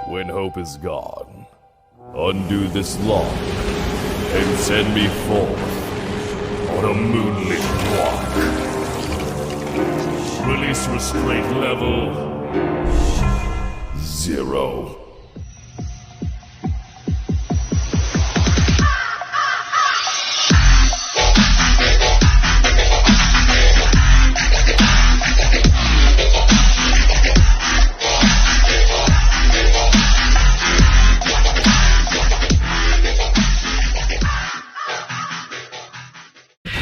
When hope is gone, undo this lock and send me forth on a moonlit walk. Release restraint level 0.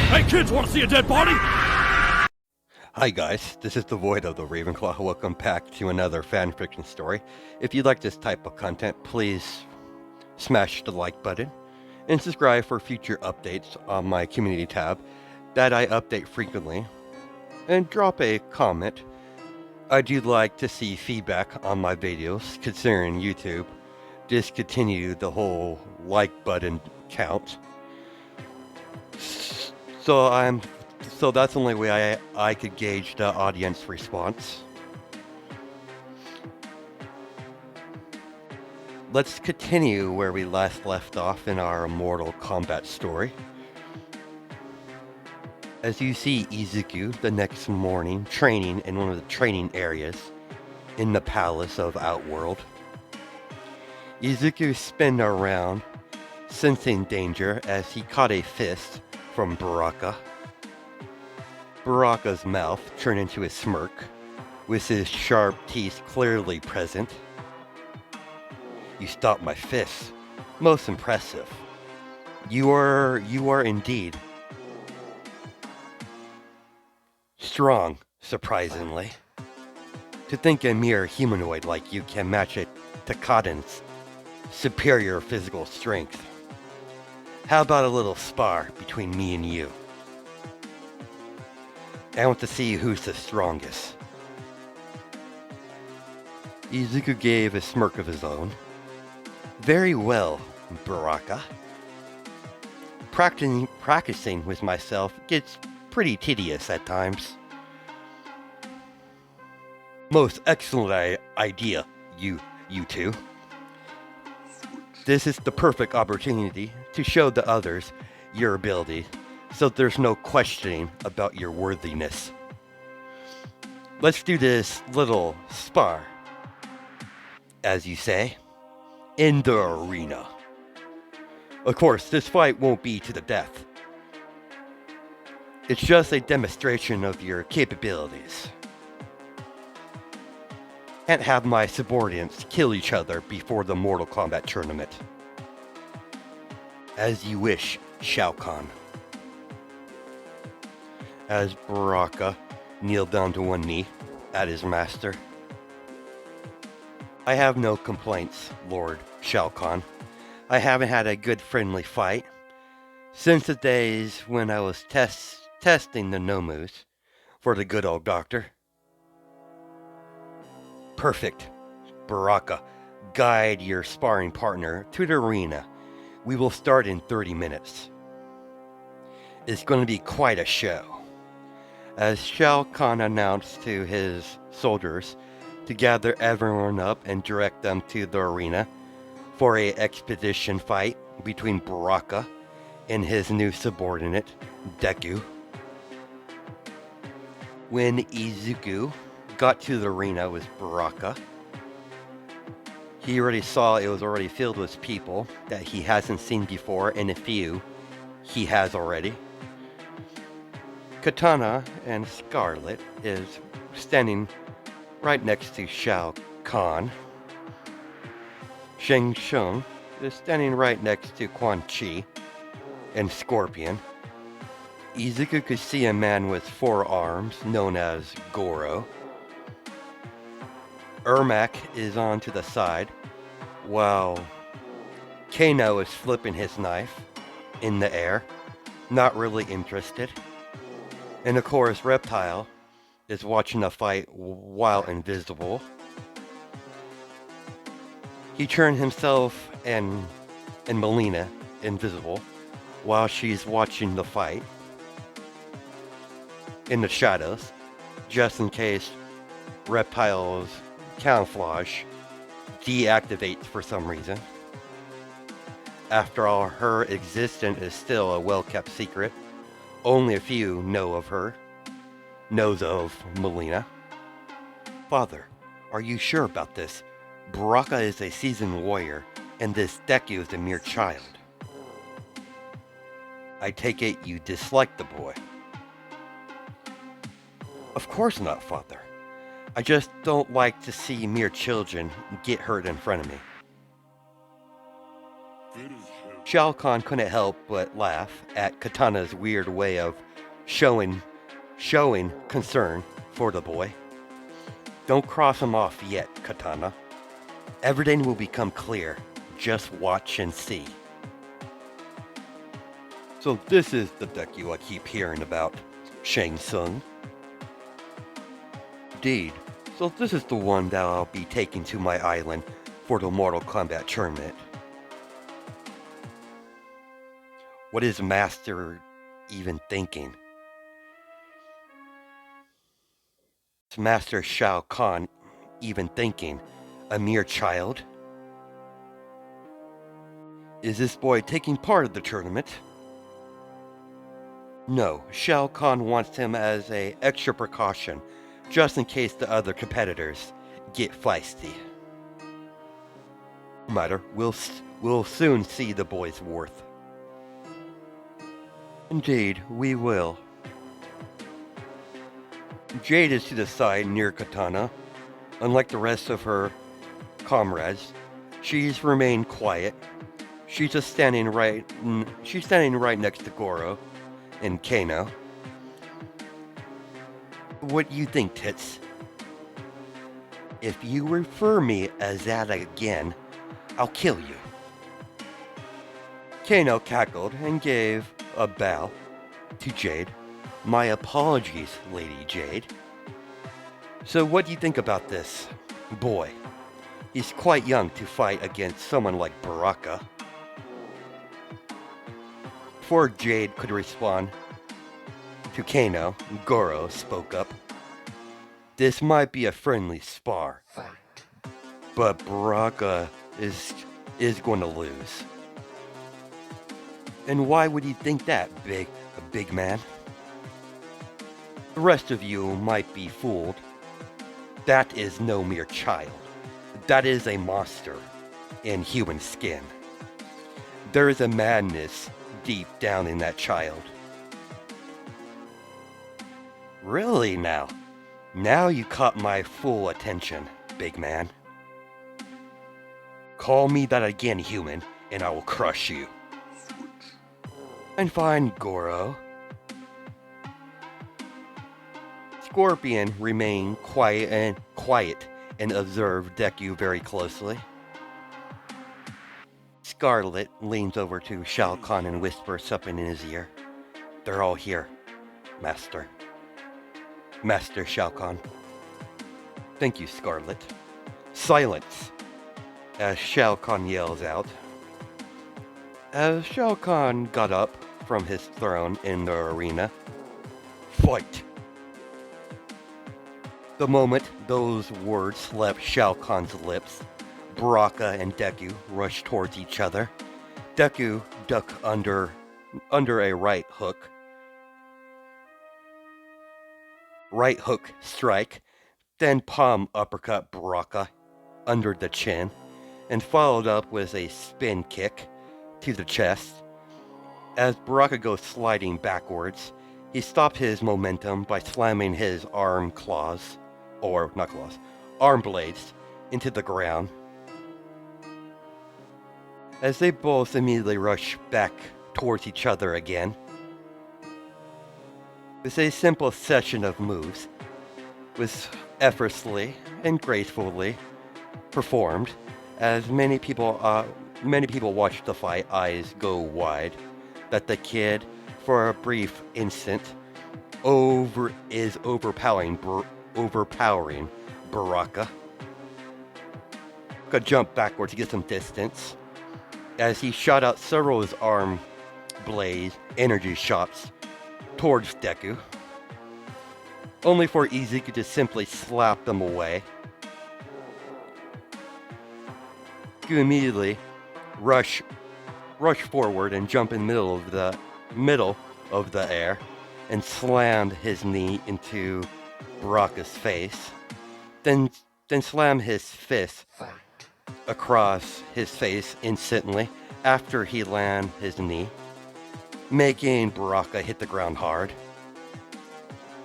Hey kids, wanna see a dead body? Hi guys, this is the Void of the Ravenclaw. Welcome back to another fanfiction story. If you like this type of content, please smash the like button and subscribe for future updates on my community tab that I update frequently. And drop a comment. I do like to see feedback on my videos, considering YouTube discontinued the whole like button count. So that's the only way I could gauge the audience response. Let's continue where we last left off in our Mortal Kombat story. As you see Izuku the next morning training in one of the training areas in the Palace of Outworld. Izuku spun around, sensing danger as he caught a fist from Baraka. Baraka's mouth turned into a smirk, with his sharp teeth clearly present. You stopped my fist. Most impressive. You are indeed strong, surprisingly. To think a mere humanoid like you can match a Takadan's superior physical strength. How about a little spar between me and you? I want to see who's the strongest. Izuku gave a smirk of his own. Very well, Baraka. Practicing with myself gets pretty tedious at times. Most excellent idea, you two. This is the perfect opportunity to show the others your ability, so there's no questioning about your worthiness. Let's do this little spar, as you say, in the arena. Of course, this fight won't be to the death. It's just a demonstration of your capabilities. Can't have my subordinates kill each other before the Mortal Kombat tournament. As you wish, Shao Kahn. As Baraka kneeled down to one knee at his master. I have no complaints, Lord Shao Kahn. I haven't had a good friendly fight since the days when I was testing the Nomus for the good old doctor. Perfect. Baraka, guide your sparring partner to the arena. We will start in 30 minutes. It's going to be quite a show. As Shao Kahn announced to his soldiers to gather everyone up and direct them to the arena for an expedition fight between Baraka and his new subordinate, Deku. When Izuku got to the arena with Baraka, he already saw it was already filled with people that he hasn't seen before, and a few he has already. Katana and Scarlet is standing right next to Shao Kahn. Shang Tsung is standing right next to Quan Chi and Scorpion. Izuku could see a man with 4 arms known as Goro. Ermac is on to the side, while Kano is flipping his knife in the air, not really interested. And of course, Reptile is watching the fight while invisible. He turned himself and Mileena invisible while she's watching the fight in the shadows, just in case Reptile's camouflage deactivates for some reason. After all, her existence is still a well-kept secret. Only a few know of her. Knows of Mileena. Father, are you sure about this? Baraka is a seasoned warrior, and this Deku is a mere child. I take it you dislike the boy. Of course not, Father. I just don't like to see mere children get hurt in front of me. Shao Kahn couldn't help but laugh at Katana's weird way of showing concern for the boy. Don't cross him off yet, Katana. Everything will become clear. Just watch and see. So this is the Deku I keep hearing about, Shang Tsung. Indeed. So this is the one that I'll be taking to my island for the Mortal Kombat tournament. What is Master even thinking? Is Master Shao Kahn even thinking? A mere child? Is this boy taking part of the tournament? No, Shao Kahn wants him as an extra precaution, just in case the other competitors get feisty. No matter, we'll soon see the boy's worth. Indeed, we will. Jade is to the side near Katana. Unlike the rest of her comrades, she's remained quiet. She's standing right next to Goro and Kano. What do you think, Tits? If you refer me as that again, I'll kill you. Kano cackled and gave a bow to Jade. My apologies, Lady Jade. So what do you think about this boy? He's quite young to fight against someone like Baraka. Before Jade could respond to Kano, Goro spoke up. This might be a friendly spar, but Baraka is going to lose. And why would you think that, big man? The rest of you might be fooled. That is no mere child. That is a monster in human skin. There is a madness deep down in that child. Really now? Now you caught my full attention, big man. Call me that again, human, and I will crush you. And fine, Goro. Scorpion remained quiet and observed Deku very closely. Scarlet leans over to Shao Kahn and whispers something in his ear. They're all here, Master. Master Shao Kahn. Thank you, Scarlet. Silence! As Shao Kahn yells out. As Shao Kahn got up from his throne in the arena. Fight! The moment those words left Shao Kahn's lips, Baraka and Deku rushed towards each other. Deku ducked under a right hook strike, then palm uppercut Baraka under the chin, and followed up with a spin kick to the chest. As Baraka goes sliding backwards, he stopped his momentum by slamming his arm blades into the ground. As they both immediately rush back towards each other again. With a simple session of moves, was effortlessly and gracefully performed, as many people watched the fight, eyes go wide, that the kid, for a brief instant, is overpowering Baraka. Could jump backward to get some distance, as he shot out several of his arm blaze energy shots towards Deku, only for Izuku to simply slap them away. Izuku immediately rush forward and jump in the middle of the air and slammed his knee into Baraka's face. Then slam his fist across his face instantly after he landed his knee, making Baraka hit the ground hard.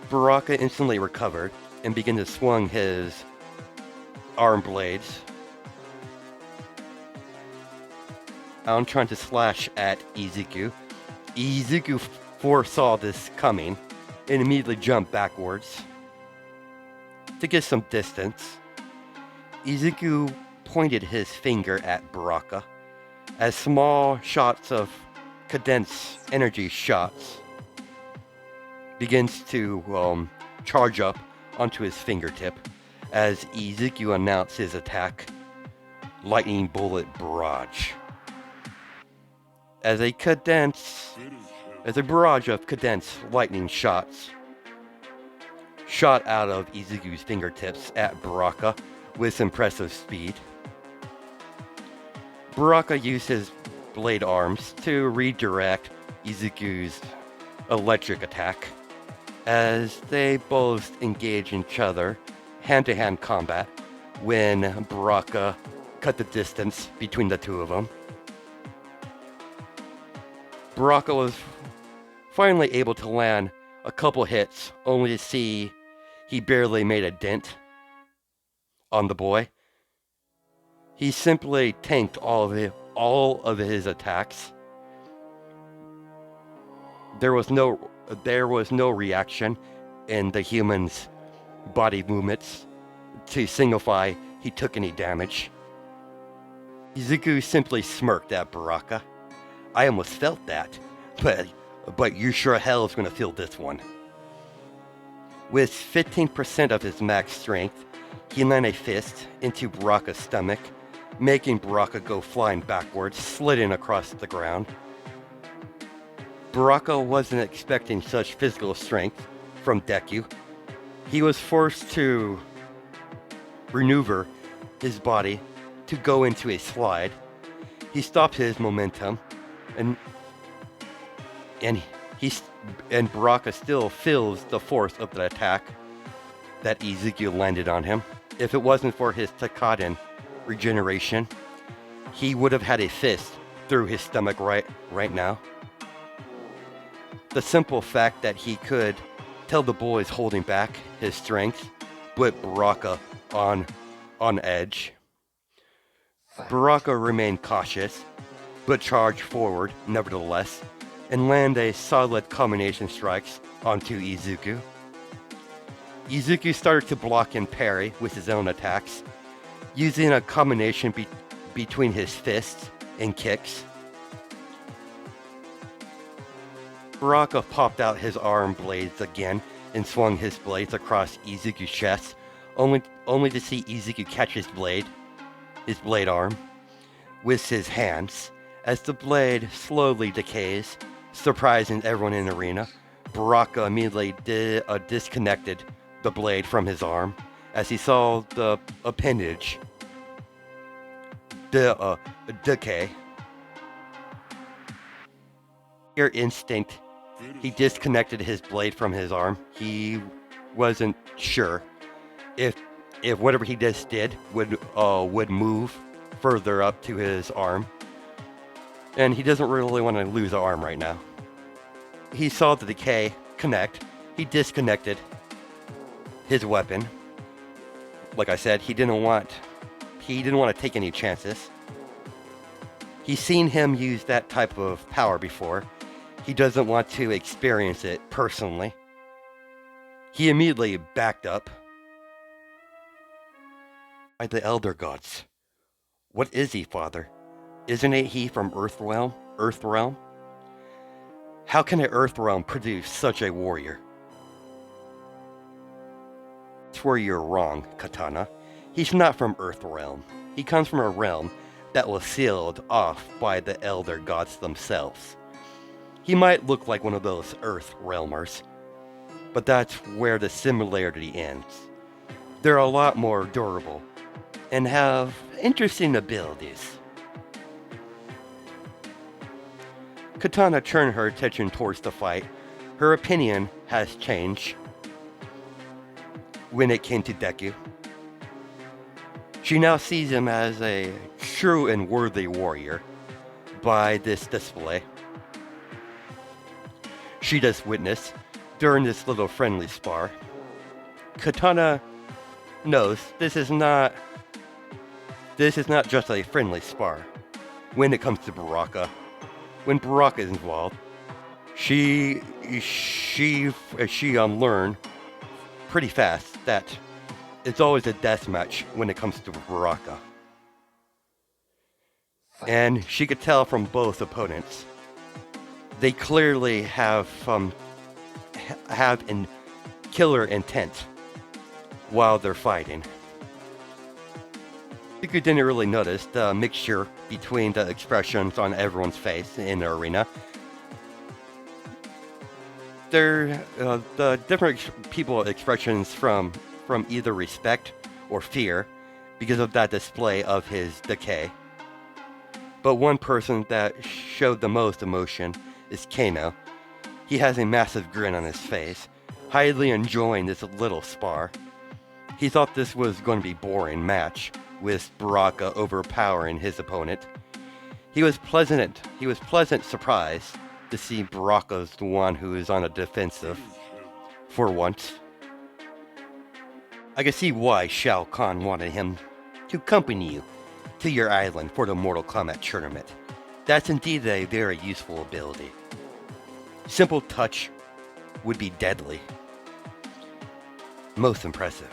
Baraka instantly recovered and began to swing his arm blades out, trying to slash at Izuku. Izuku foresaw this coming and immediately jumped backwards to get some distance. Izuku pointed his finger at Baraka as small shots of condensed energy shots begins to charge up onto his fingertip as Izuku announced his attack, Lightning Bullet Barrage. As a barrage of condensed lightning shots shot out of Izuku's fingertips at Baraka with impressive speed. Baraka used his blade arms to redirect Izuku's electric attack as they both engage each other hand-to-hand combat when Baraka cut the distance between the two of them. Baraka was finally able to land a couple hits, only to see he barely made a dent on the boy. He simply tanked all of his attacks. There was no reaction in the human's body movements to signify he took any damage. Izuku simply smirked at Baraka. I almost felt that, but you sure hell is going to feel this one. With 15% of his max strength, he landed a fist into Baraka's stomach, making Baraka go flying backwards, sliding across the ground. Baraka wasn't expecting such physical strength from Deku. He was forced to maneuver his body to go into a slide. He stopped his momentum, and Baraka still feels the force of the attack that Izuku landed on him. If it wasn't for his Takadan regeneration, he would have had a fist through his stomach right now. The simple fact that he could tell the boys holding back his strength put Baraka on edge. Baraka remained cautious, but charged forward nevertheless, and landed a solid combination strikes onto Izuku. Izuku started to block and parry with his own attacks, using a combination between his fists and kicks. Baraka popped out his arm blades again and swung his blades across Izuku's chest, only to see Izuku catch his blade arm, with his hands. As the blade slowly decays, surprising everyone in the arena, Baraka immediately disconnected the blade from his arm as he saw the appendage decay. Pure instinct, he disconnected his blade from his arm. He wasn't sure if whatever he just did would move further up to his arm. And he doesn't really want to lose an arm right now. He saw the decay connect. He disconnected his weapon. Like I said, he didn't want to take any chances. He's seen him use that type of power before. He doesn't want to experience it personally. He immediately backed up. By the Elder Gods. What is he, Father? Isn't it he from Earthrealm? How can an Earthrealm produce such a warrior? That's where you're wrong, Katana. He's not from Earthrealm. He comes from a realm that was sealed off by the Elder Gods themselves. He might look like one of those Earthrealmers, but that's where the similarity ends. They're a lot more durable and have interesting abilities. Katana turned her attention towards the fight. Her opinion has changed when it came to Deku. She now sees him as a true and worthy warrior by this display. She does witness during this little friendly spar. Katana knows this is not just a friendly spar. When it comes to Baraka, when Baraka is involved, she learned pretty fast that it's always a death match when it comes to Baraka. And she could tell from both opponents, they clearly have in killer intent while they're fighting. Izuku didn't really notice the mixture between the expressions on everyone's face in the arena. The different people expressions from either respect or fear because of that display of his decay. But one person that showed the most emotion is Kano. He has a massive grin on his face, highly enjoying this little spar. He thought this was going to be a boring match, with Baraka overpowering his opponent. He was pleasant surprised to see Baraka's the one who is on a defensive for once. I can see why Shao Kahn wanted him to accompany you to your island for the Mortal Kombat tournament. That's indeed a very useful ability. Simple touch would be deadly. Most impressive.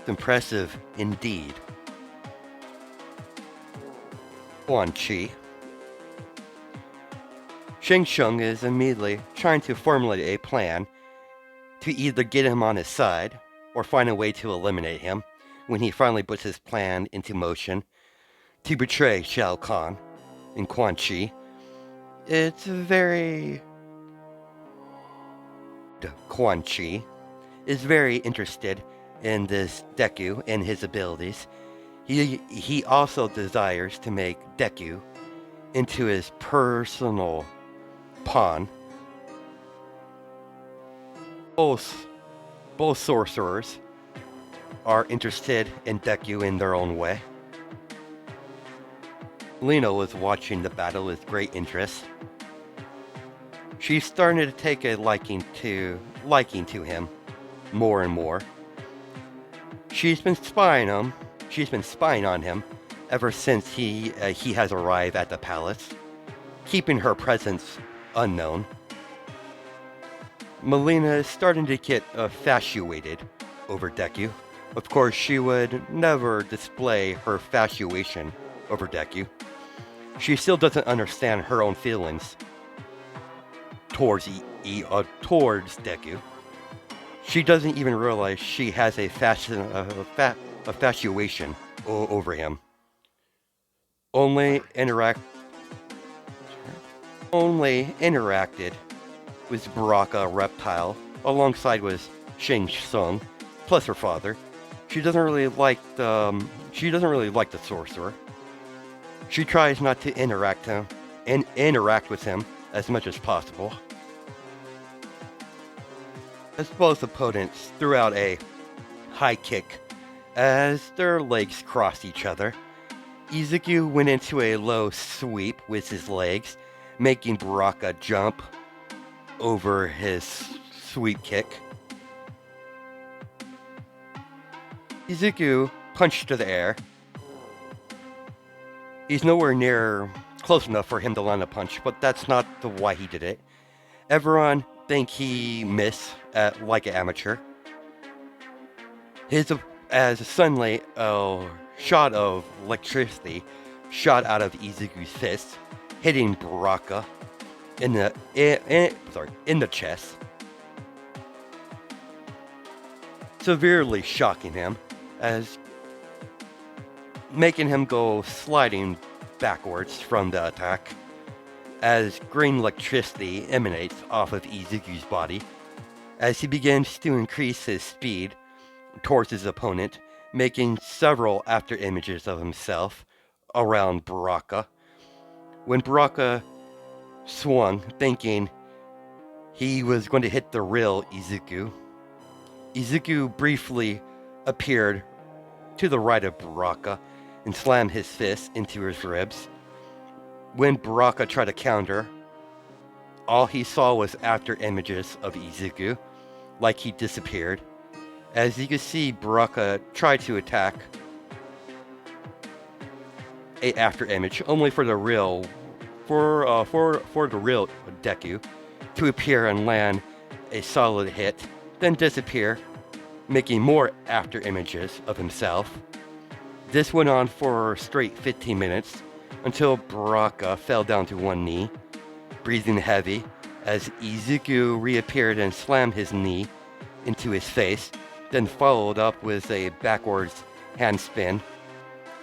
Impressive indeed. Quan Chi. Shang Tsung is immediately trying to formulate a plan to either get him on his side or find a way to eliminate him when he finally puts his plan into motion to betray Shao Kahn and Quan Chi. Quan Chi is very interested in this Deku and his abilities. He also desires to make Deku into his personal pawn. Both sorcerers are interested in Deku in their own way. Mileena was watching the battle with great interest. She's starting to take a liking to him more and more. She's been spying on him ever since he has arrived at the palace, keeping her presence unknown. Mileena is starting to get infatuated over Deku. Of course, she would never display her infatuation over Deku. She still doesn't understand her own feelings towards Deku. She doesn't even realize she has a infatuation over him. Only interacted with Baraka Reptile alongside with Shang Tsung, plus her father. She doesn't really like the sorcerer. She tries not to interact with him as much as possible. As both opponents threw out a high kick as their legs crossed each other, Izuku went into a low sweep with his legs, making Baraka jump over his sweep kick. Izuku punched to the air. He's nowhere near close enough for him to land a punch, but that's not why he did it. Everyone think he missed like an amateur. As suddenly a shot of electricity shot out of Izuku's fist, hitting Baraka in the chest, severely shocking him, as making him go sliding backwards from the attack, as green electricity emanates off of Izuku's body, as he begins to increase his speed towards his opponent, making several after images of himself around Baraka. When Baraka swung, thinking he was going to hit the real Izuku, Izuku briefly appeared to the right of Baraka and slammed his fist into his ribs. When Baraka tried to counter, all he saw was after images of Izuku, like he disappeared. As you can see, Baraka tried to attack a after image, only for the real Deku to appear and land a solid hit, then disappear, making more after images of himself. This went on for straight 15 minutes until Baraka fell down to one knee, breathing heavy, as Izuku reappeared and slammed his knee into his face, then followed up with a backwards handspin,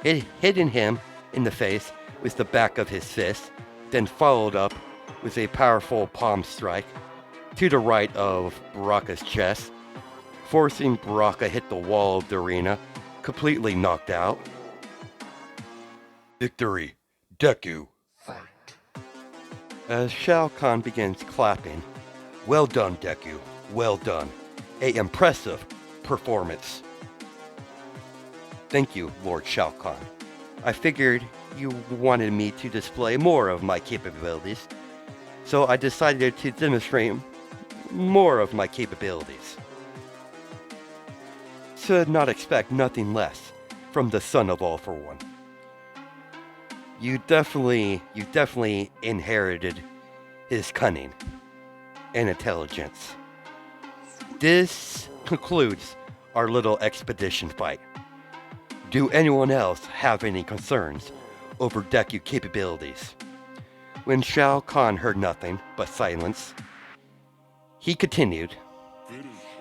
hitting him in the face with the back of his fist, then followed up with a powerful palm strike to the right of Baraka's chest, forcing Baraka hit the wall of the arena, completely knocked out. Victory, Deku. As Shao Kahn begins clapping, "Well done, Deku, well done. A impressive performance." Thank you, Lord Shao Kahn. I figured you wanted me to display more of my capabilities, so I decided to demonstrate more of my capabilities. Should not expect nothing less from the son of All for One. You definitely inherited his cunning and intelligence. This concludes our little expedition fight. Do anyone else have any concerns over Deku capabilities? When Shao Kahn heard nothing but silence, he continued,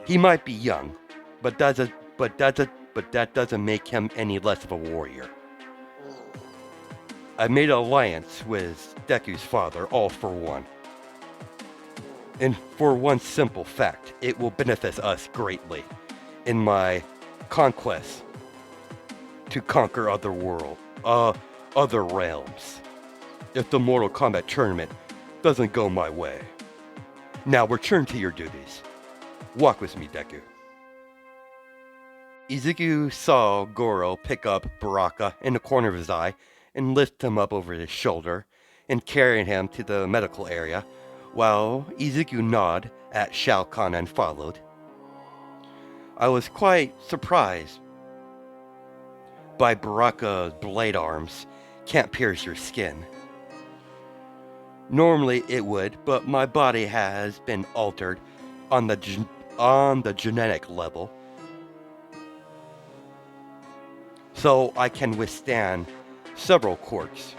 "He might be young, but that doesn't make him any less of a warrior. I made an alliance with Deku's father, All for One. And for one simple fact, it will benefit us greatly in my conquest to conquer other realms, if the Mortal Kombat tournament doesn't go my way. Now return to your duties. Walk with me, Deku." Izuku saw Goro pick up Baraka in the corner of his eye and lift him up over his shoulder and carry him to the medical area, while Izuku nodded at Shao Kahn and followed. I was quite surprised by Baraka's blade arms can't pierce your skin. Normally it would, but my body has been altered on the genetic level, so I can withstand several quirks,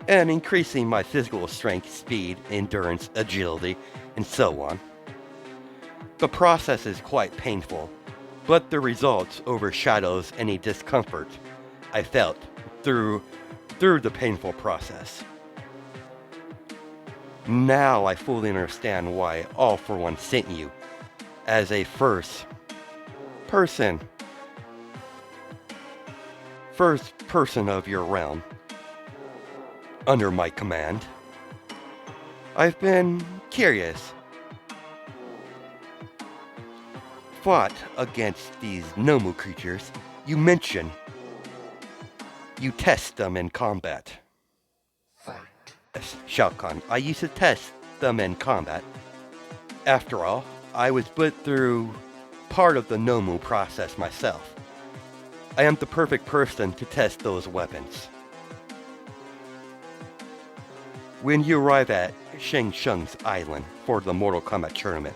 and increasing my physical strength, speed, endurance, agility, and so on. The process is quite painful, but the results overshadows any discomfort I felt through the painful process. Now I fully understand why All for One sent you as a first person of your realm under my command. I've been curious. Fought against these Nomu creatures. You mentioned you test them in combat. Yes, Shao Kahn, I used to test them in combat. After all, I was put through part of the Nomu process myself. I am the perfect person to test those weapons. When you arrive at Shang Tsung's island for the Mortal Kombat tournament,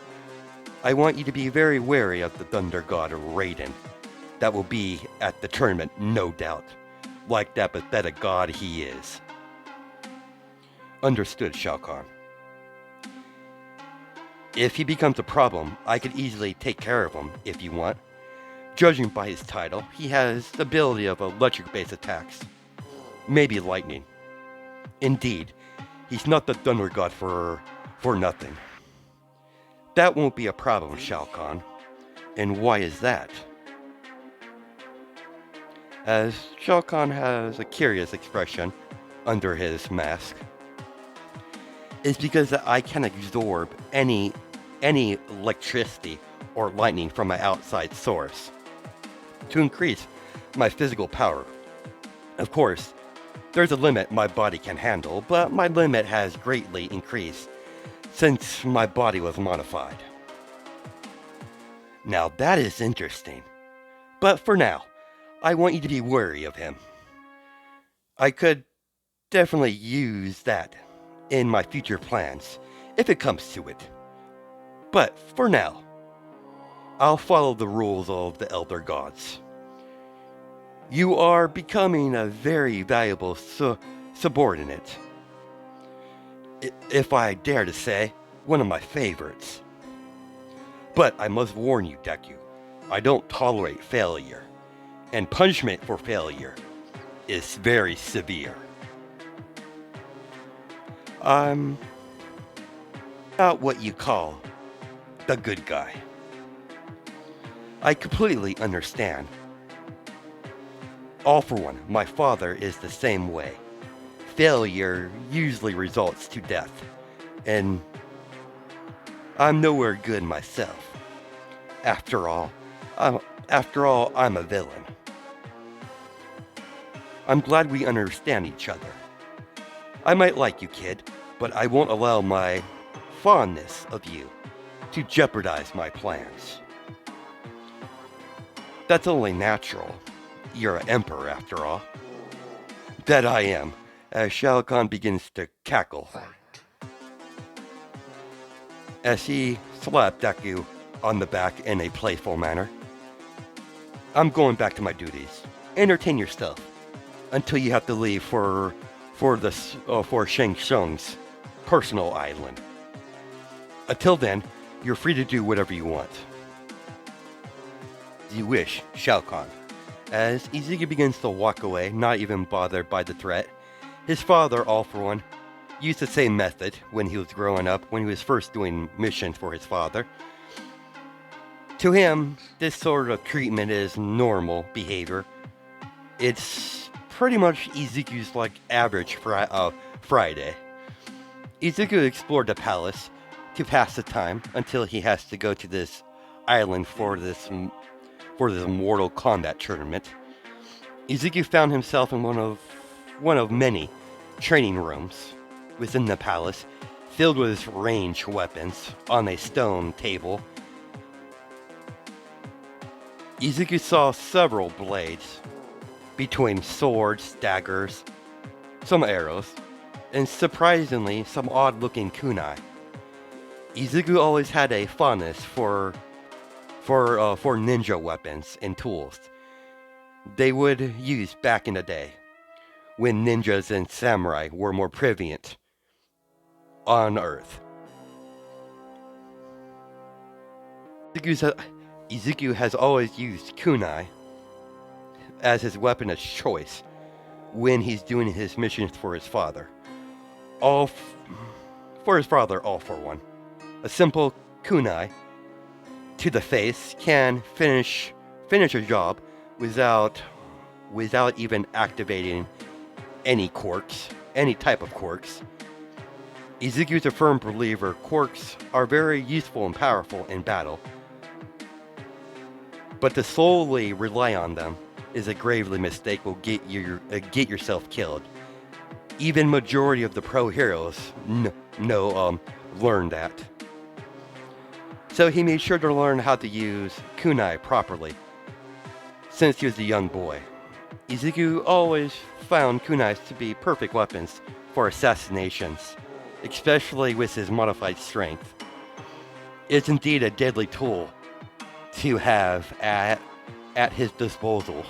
I want you to be very wary of the Thunder God Raiden. That will be at the tournament, no doubt, like that pathetic god he is. Understood, Shao Kahn. If he becomes a problem, I could easily take care of him if you want. Judging by his title, he has the ability of electric-based attacks. Maybe lightning. Indeed, he's not the Thunder God for nothing. That won't be a problem, Shao Kahn. And why is that? as Shao Kahn has a curious expression under his mask, is because I can absorb any electricity or lightning from my outside source to increase my physical power. Of course, there's a limit my body can handle, but my limit has greatly increased since my body was modified. Now that is interesting. But for now, I want you to be wary of him. I could definitely use that in my future plans, if it comes to it. But for now, I'll follow the rules of the Elder Gods. You are becoming a very valuable subordinate. If I dare to say, one of my favorites. But I must warn you, Deku, I don't tolerate failure, and punishment for failure is very severe. I'm not what you call the good guy. I completely understand. All for one, my father is the same way. Failure usually results to death, and I'm nowhere good myself. After all, I'm a villain. I'm glad we understand each other. I might like you, kid, but I won't allow my fondness of you to jeopardize my plans. That's only natural. You're an emperor, after all. That I am, as Shao Kahn begins to cackle, as he slapped Deku on the back in a playful manner. I'm going back to my duties. Entertain yourself until you have to leave for Shang Tsung's personal island. Until then, you're free to do whatever you want. You wish, Shao Kahn. As Izuku begins to walk away, not even bothered by the threat, his father, all for one, used the same method when he was growing up, when he was first doing missions for his father. To him, this sort of treatment is normal behavior. It's pretty much Izuku's average Friday. Izuku explored the palace to pass the time until he has to go to this island for this Mortal Kombat tournament. Izuku found himself in one of many training rooms within the palace, filled with ranged weapons on a stone table. Izuku saw several blades, between swords, daggers, some arrows, and surprisingly some odd-looking kunai. Izuku always had a fondness for ninja weapons and tools they would use back in the day, when ninjas and samurai were more prevalent on Earth. Izuku has always used kunai as his weapon of choice when he's doing his missions for his father. All for one. A simple kunai to the face can finish a job without even activating any type of quirks. Izuku's a firm believer quirks are very useful and powerful in battle, but to solely rely on them is a gravely mistake will get yourself killed. Even majority of the pro heroes learn that. So he made sure to learn how to use kunai properly since he was a young boy. Izuku always found kunais to be perfect weapons for assassinations, especially with his modified strength. It's indeed a deadly tool to have at his disposal.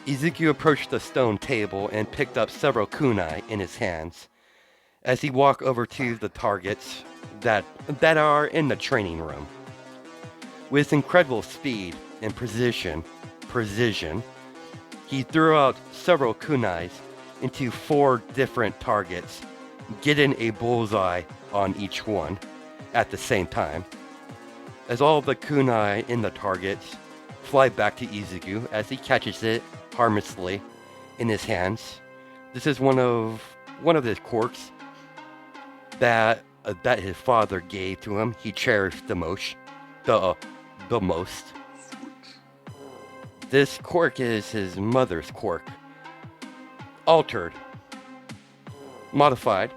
Izuku approached the stone table and picked up several kunai in his hands. As he walked over to the targets that are in the training room. With incredible speed and precision, he threw out several kunais into 4 different targets, getting a bullseye on each one at the same time. As all of the kunai in the targets fly back to Izuku as he catches it harmlessly in his hands. This is one of his quirks that his father gave to him. He cherished the most. The most. This quirk is his mother's quirk. Altered, modified,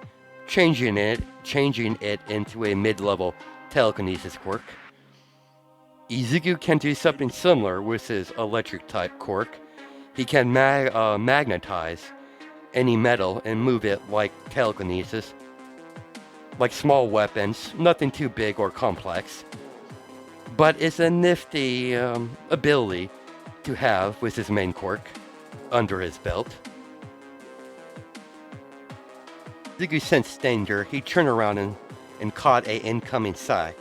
changing it into a mid-level telekinesis quirk. Izuku can do something similar with his electric type quirk. He can magnetize any metal and move it like telekinesis, like small weapons, nothing too big or complex. But it's a nifty ability to have with his main quirk under his belt. Izuku sensed danger. He turned around and caught an incoming Sai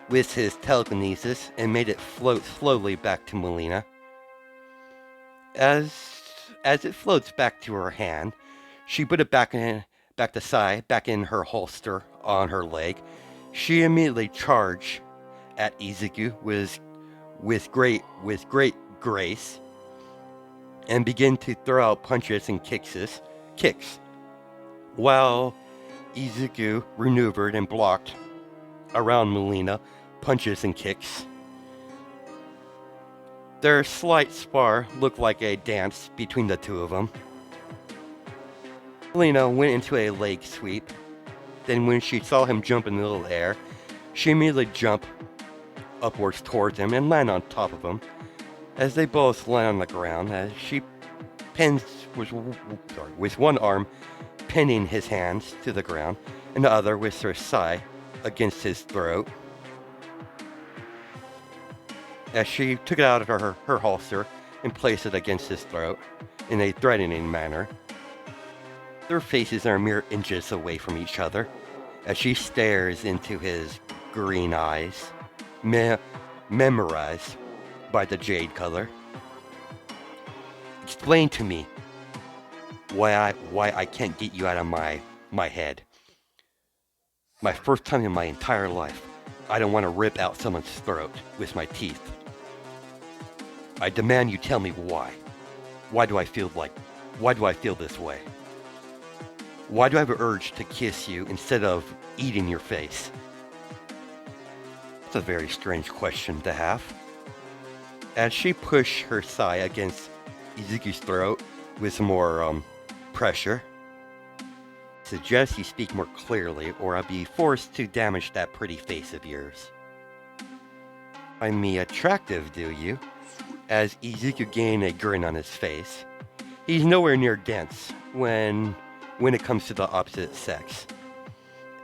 with his telekinesis and made it float slowly back to Mileena. As it floats back to her hand, she put it back to Sai, back in her holster on her leg. She immediately charged at Izuku with great grace and began to throw out punches and kicks, while Izuku maneuvered and blocked around Mileena punches and kicks. Their slight spar looked like a dance between the two of them. Mileena went into a leg sweep. Then when she saw him jump in the middle air, she immediately jumped upwards towards him and land on top of him. As they both land on the ground, as she pins with one arm pinning his hands to the ground, and the other with her Sai against his throat. As she took it out of her holster and placed it against his throat in a threatening manner. Their faces are mere inches away from each other as she stares into his green eyes, memorized by the jade color. Explain to me why I can't get you out of my head. My first time in my entire life, I don't want to rip out someone's throat with my teeth. I demand you tell me why. Why do I feel this way? Why do I have an urge to kiss you instead of eating your face? It's a very strange question to have. As she pushed her Sai against Izuku's throat with some more pressure, suggest you speak more clearly or I'll be forced to damage that pretty face of yours. Find me attractive, do you? As Izuku gained a grin on his face. He's nowhere near dense when it comes to the opposite sex.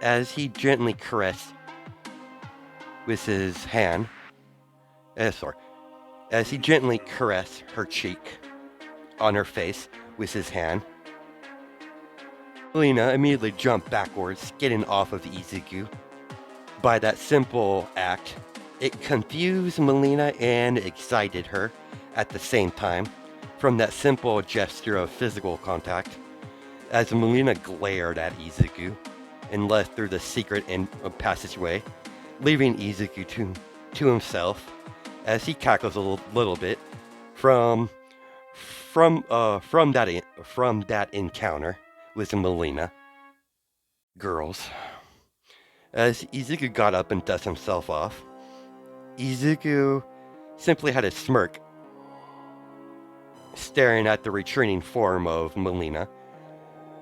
As he gently caressed with his hand, as he gently caressed her cheek on her face with his hand, Mileena immediately jumped backwards, getting off of Izuku. By that simple act, it confused Mileena and excited her at the same time from that simple gesture of physical contact. As Mileena glared at Izuku and left through the secret passageway, leaving Izuku to himself as he cackles a little bit from that encounter with Mileena. Girls. As Izuku got up and dusted himself off, Izuku simply had a smirk, staring at the retreating form of Mileena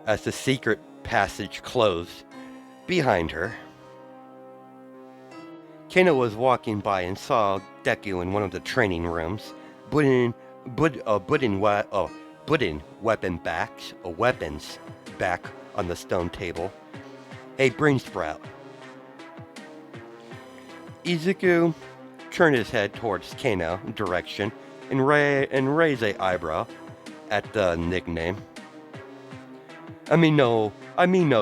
as the secret passage closed behind her. Kano was walking by and saw Deku in one of the training rooms, putting weapons back on the stone table. A brain sprout. Izuku turned his head towards Kano direction and raised an eyebrow at the nickname. I mean no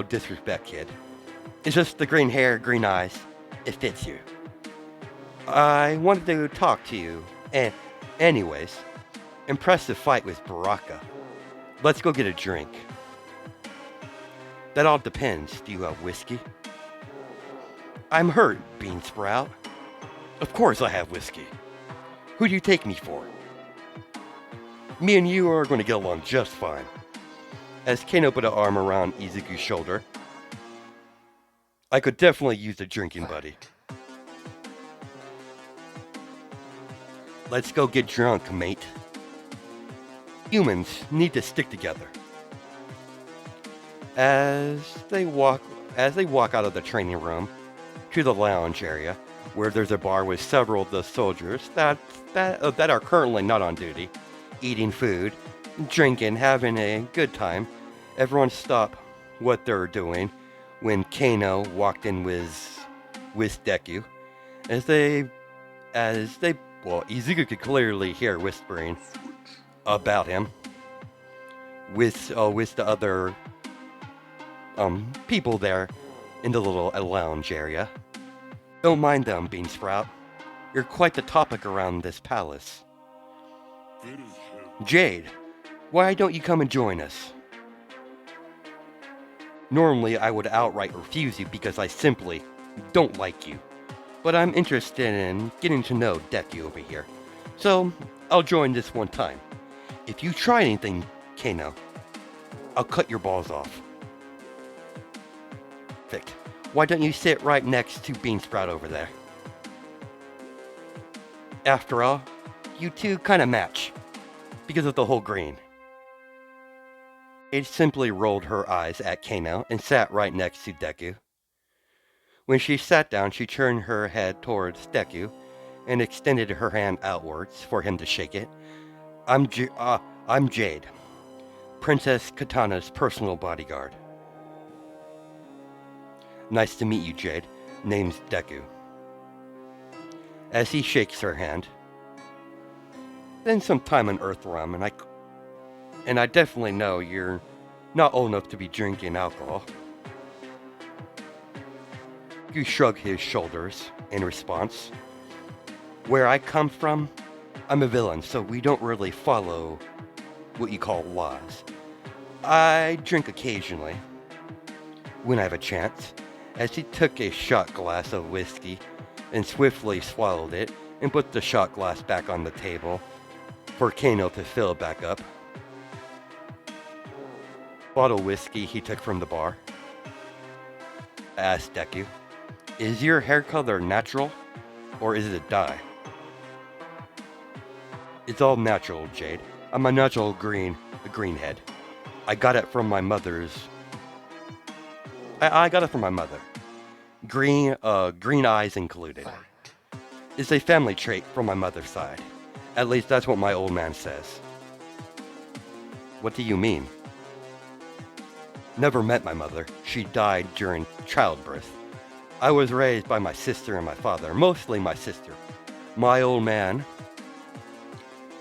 disrespect, kid. It's just the green hair, green eyes. It fits you. I wanted to talk to you. And anyways, impressive fight with Baraka. Let's go get a drink. That all depends. Do you have whiskey? I'm hurt, Bean Sprout. Of course I have whiskey. Who do you take me for? Me and you are going to get along just fine. As Kano put an arm around Izuku's shoulder, I could definitely use a drinking buddy. Let's go get drunk, mate. Humans need to stick together. As they walk out of the training room to the lounge area, where there's a bar with several of the soldiers that are currently not on duty, eating food, drinking, having a good time. Everyone stopped what they're doing when Kano walked in with Deku. Well, Izuku could clearly hear whispering about him with the other people there in the little lounge area. Don't mind them, Bean Sprout. You're quite the topic around this palace. Jade, why don't you come and join us? Normally, I would outright refuse you because I simply don't like you. But I'm interested in getting to know Deku over here. So, I'll join this one time. If you try anything, Kano, I'll cut your balls off. Perfect. Why don't you sit right next to Bean Sprout over there? After all, you two kind of match. Because of the whole green. It simply rolled her eyes at Kano and sat right next to Deku. When she sat down, she turned her head towards Deku and extended her hand outwards for him to shake it. I'm Jade, Princess Katana's personal bodyguard. Nice to meet you, Jade. Name's Deku. As he shakes her hand, then some time in Earthrealm, and I definitely know you're not old enough to be drinking alcohol. You shrug his shoulders in response. Where I come from, I'm a villain, so we don't really follow what you call laws. I drink occasionally, when I have a chance, as he took a shot glass of whiskey and swiftly swallowed it and put the shot glass back on the table for Kano to fill it back up. Bottle whiskey he took from the bar. Asked Deku, is your hair color natural, or is it a dye? It's all natural, Jade. I'm a natural greenhead. I got it from my mother's... I got it from my mother. Green eyes included. It's a family trait from my mother's side. At least that's what my old man says. What do you mean? Never met my mother. She died during childbirth. I was raised by my sister and my father, mostly my sister. My old man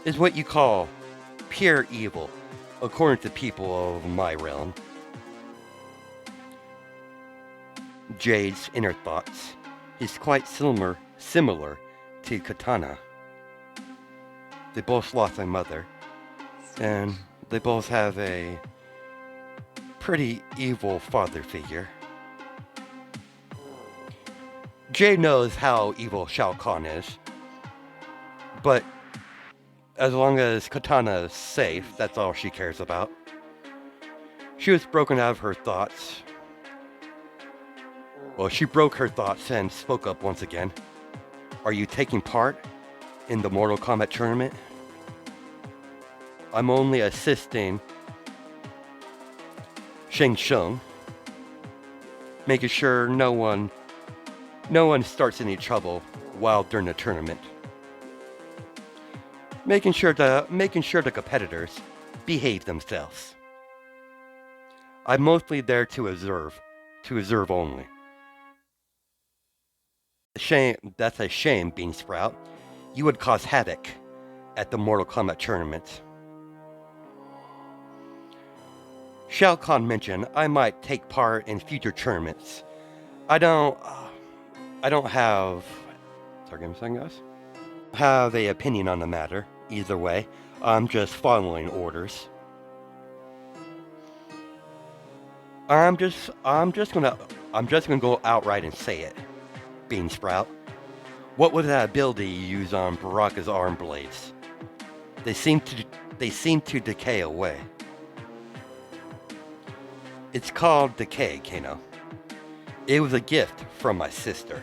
is what you call pure evil, according to people of my realm. Jade's inner thoughts is quite similar to Katana. They both lost their mother, and they both have a pretty evil father figure. Jade knows how evil Shao Kahn is, but as long as Katana is safe, that's all she cares about. She was broken out of her thoughts. Well, she broke her thoughts and spoke up once again. Are you taking part in the Mortal Kombat tournament? I'm only assisting Shang Tsung, making sure no one starts any trouble while during the tournament. Making sure the competitors behave themselves. I'm mostly there to observe only. That's a shame, Bean Sprout. You would cause havoc at the Mortal Kombat tournament. Shao Kahn mentioned I might take part in future tournaments. I don't have... Sorry, give me a second, guys. Have a opinion on the matter. Either way, I'm just following orders. I'm just gonna go outright and say it, Bean Sprout. What was that ability you use on Baraka's arm blades? They seem to decay away. It's called Decay, Kano. It was a gift from my sister.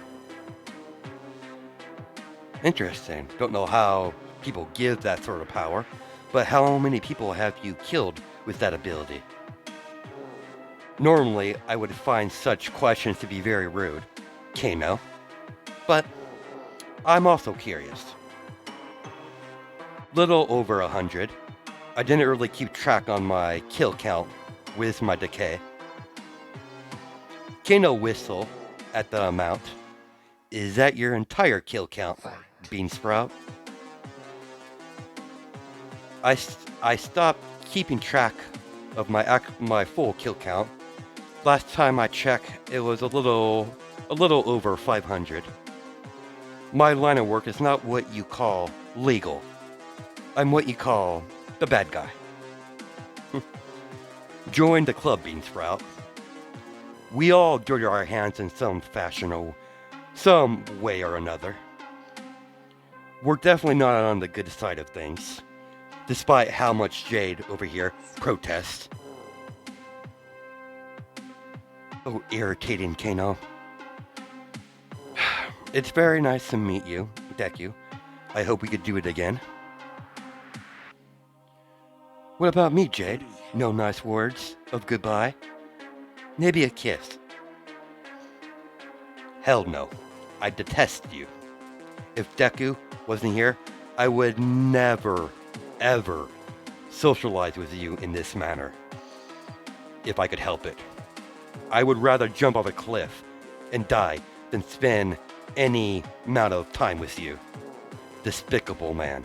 Interesting. Don't know how people give that sort of power, but how many people have you killed with that ability? Normally, I would find such questions to be very rude, Kano, but I'm also curious. Little over 100. I didn't really keep track on my kill count with my decay. Kano whistle at the amount. Is that your entire kill count, Beansprout? I stopped keeping track of my full kill count. Last time I checked, it was a little over 500. My line of work is not what you call legal. I'm what you call the bad guy. Join the club, Beansprout. We all dirty our hands in some fashion or some way or another. We're definitely not on the good side of things, despite how much Jade over here protests. Oh, irritating, Kano. It's very nice to meet you, Deku. I hope we could do it again. What about me, Jade? No nice words of goodbye? Maybe a kiss? Hell no. I detest you. If Deku wasn't here, I would never, ever socialize with you in this manner. If I could help it. I would rather jump off a cliff and die than spend any amount of time with you. Despicable man.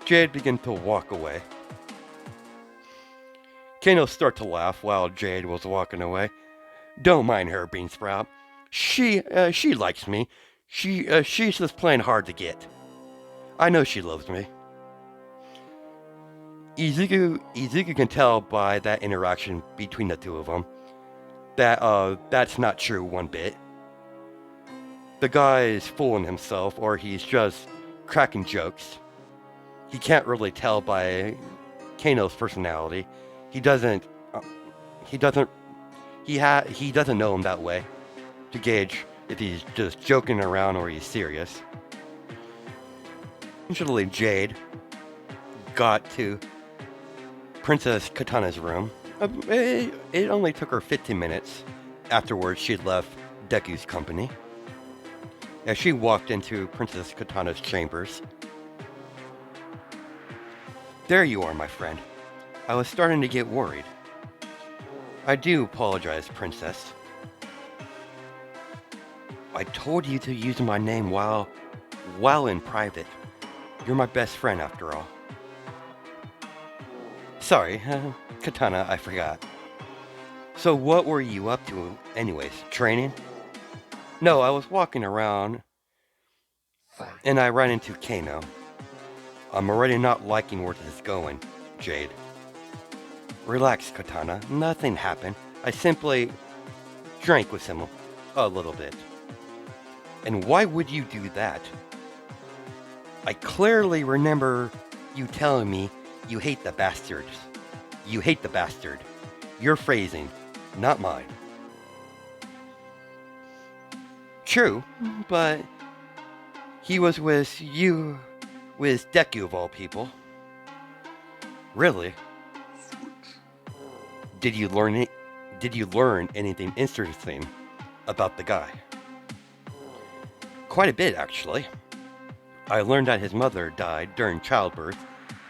Jade began to walk away. Kano started to laugh while Jade was walking away. Don't mind her, Beansprout. She likes me. She's just playing hard to get. I know she loves me. Izuku can tell by that interaction between the two of them that that's not true one bit. The guy is fooling himself, or he's just cracking jokes. He can't really tell by Kano's personality. He doesn't know him that way to gauge if he's just joking around or he's serious. Eventually, Jade got to Princess Katana's room. It only took her 15 minutes. Afterwards, she left Deku's company. As she walked into Princess Katana's chambers. There you are, my friend. I was starting to get worried. I do apologize, Princess. I told you to use my name while in private. You're my best friend, after all. Sorry, Katana, I forgot. So what were you up to anyways? Training? No, I was walking around and I ran into Kano. I'm already not liking where this is going, Jade. Relax, Katana. Nothing happened. I simply drank with him a little bit. And why would you do that? I clearly remember you telling me you hate the bastards. You hate the bastard. Your phrasing, not mine. True, but he was with Deku of all people. Really? Did you learn anything interesting about the guy? Quite a bit, actually. I learned that his mother died during childbirth,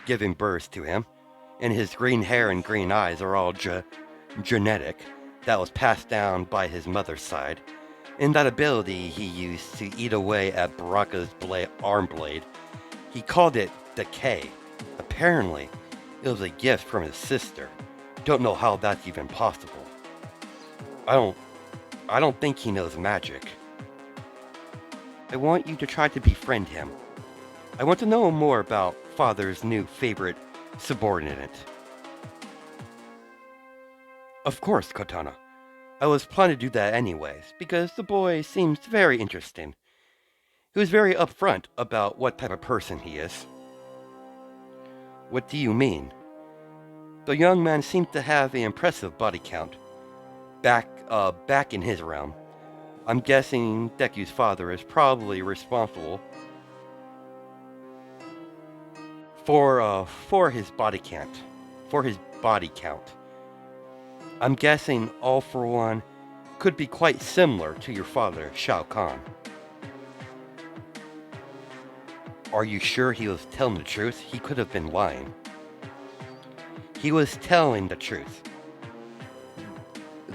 giving birth to him, and his green hair and green eyes are all genetic. That was passed down by his mother's side, and that ability he used to eat away at Baraka's arm blade, he called it Decay. Apparently, it was a gift from his sister. Don't know how that's even possible. I don't think he knows magic. I want you to try to befriend him. I want to know more about Father's new favorite subordinate. Of course, Katana. I was planning to do that anyways, because the boy seems very interesting. He was very upfront about what type of person he is. What do you mean? The young man seemed to have an impressive body count. Back in his realm. I'm guessing Deku's father is probably responsible for his body count. For his body count. I'm guessing All For One could be quite similar to your father, Shao Kahn. Are you sure he was telling the truth? He could have been lying. He was telling the truth.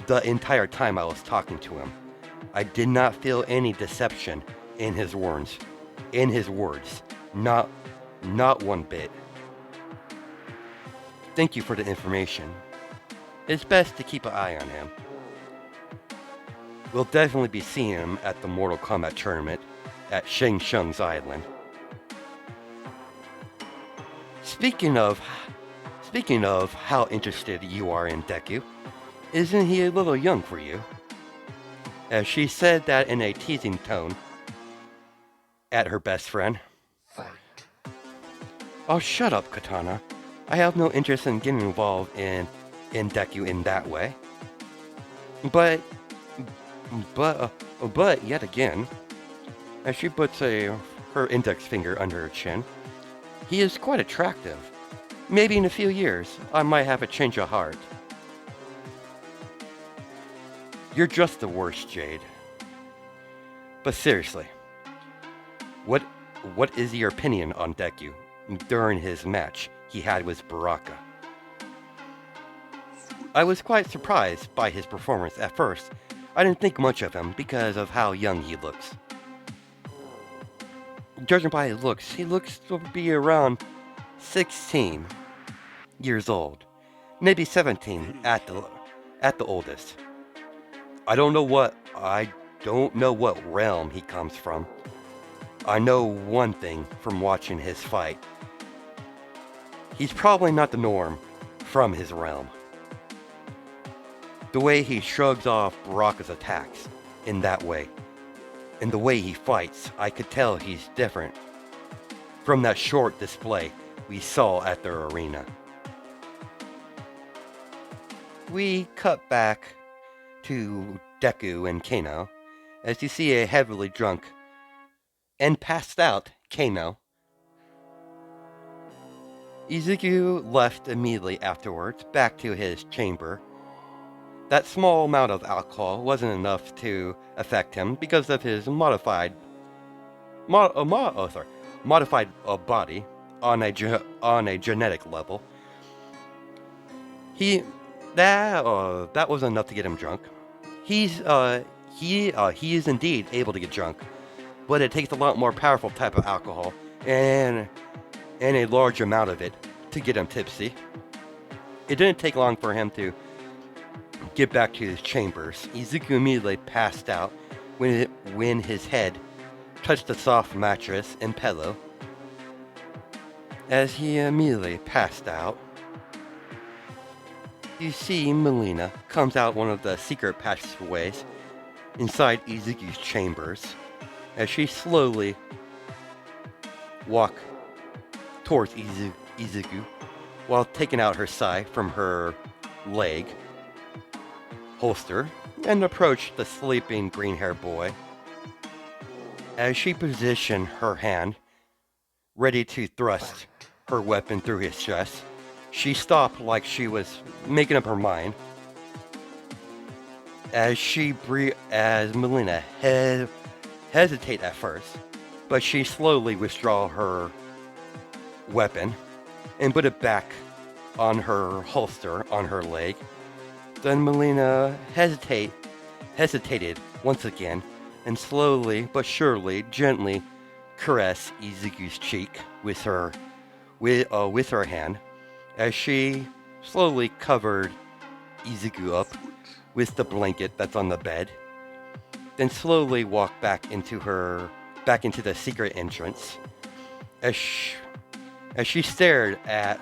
The entire time I was talking to him, I did not feel any deception in his words. Not one bit. Thank you for the information. It's best to keep an eye on him. We'll definitely be seeing him at the Mortal Kombat tournament at Shang Tsung's Island. Speaking of how interested you are in Deku, isn't he a little young for you? As she said that in a teasing tone at her best friend. Oh, shut up, Katana. I have no interest in getting involved in Deku in that way. But yet again, as she puts her index finger under her chin, he is quite attractive. Maybe in a few years, I might have a change of heart. You're just the worst, Jade. But seriously, what is your opinion on Deku during his match he had with Baraka? I was quite surprised by his performance at first. I didn't think much of him because of how young he looks. Judging by his looks, he looks to be around 16 years old, maybe 17 at the oldest. I don't know what realm he comes from. I know one thing from watching his fight. He's probably not the norm from his realm. The way he shrugs off Baraka's attacks in that way, and the way he fights, I could tell he's different from that short display we saw at their arena. We cut back to Deku and Kano as you see a heavily drunk and passed out Kano. Izuku left immediately afterwards back to his chamber. That small amount of alcohol wasn't enough to affect him because of his modified body on a genetic level. That was enough to get him drunk. He is indeed able to get drunk, but it takes a lot more powerful type of alcohol and a large amount of it to get him tipsy. It didn't take long for him to get back to his chambers. Izuku immediately passed out when his head touched the soft mattress and pillow. As he immediately passed out, you see Mileena comes out one of the secret passageways inside Izuku's chambers as she slowly walks towards Izuku while taking out her sai from her leg holster and approached the sleeping green-haired boy. As she positioned her hand, ready to thrust her weapon through his chest, she stopped like she was making up her mind. As Mileena hesitate at first, but she slowly withdraw her weapon and put it back on her holster on her leg. Then Mileena hesitated once again and slowly but surely gently caressed Izuku's cheek with her hand as she slowly covered Izuku up with the blanket that's on the bed, then slowly walked back into the secret entrance. As she stared at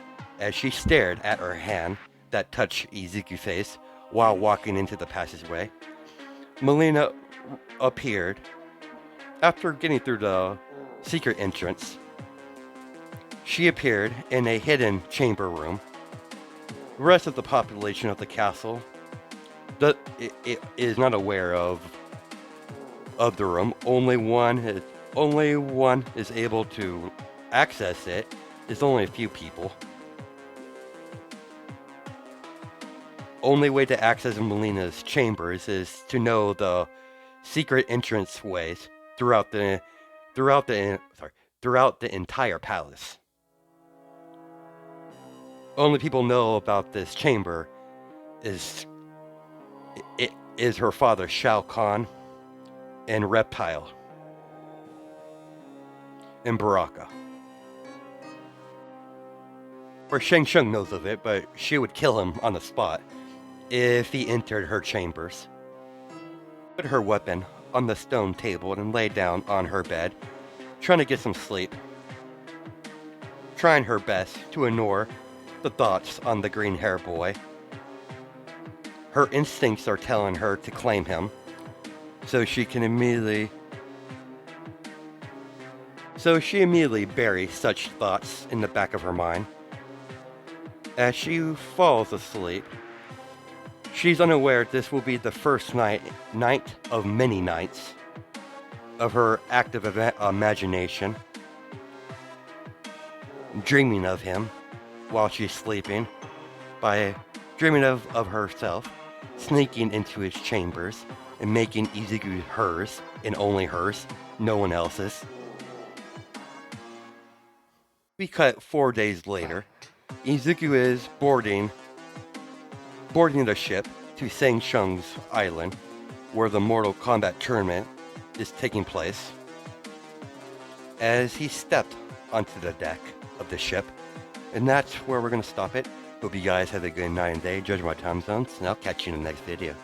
her hand that touched Izuku's face while walking into the passageway, Mileena appeared After getting through the secret entrance, she appeared in a hidden chamber room. The rest of the population of the castle it is not aware of the room. Only one is able to access it. It's only a few people. Only way to access Mileena's chambers is to know the secret entrance ways throughout the entire palace. Only people know about this chamber is her father Shao Kahn and Reptile and Baraka. Or Shang Tsung knows of it, but she would kill him on the spot if he entered her chambers. Put her weapon on the stone table and lay down on her bed, trying to get some sleep. Trying her best to ignore the thoughts on the green-hair boy. Her instincts are telling her to claim him, so she immediately buries such thoughts in the back of her mind. As she falls asleep, she's unaware this will be the first night of many nights of her active imagination, dreaming of him while she's sleeping, by dreaming of herself sneaking into his chambers and making Izuku hers and only hers, no one else's. We cut 4 days later. Izuku is boarding the ship to Shang Tsung's island, where the Mortal Kombat tournament is taking place. As he stepped onto the deck of the ship, and that's where we're going to stop it. Hope you guys have a good night and day. Judge my time zones, and I'll catch you in the next video.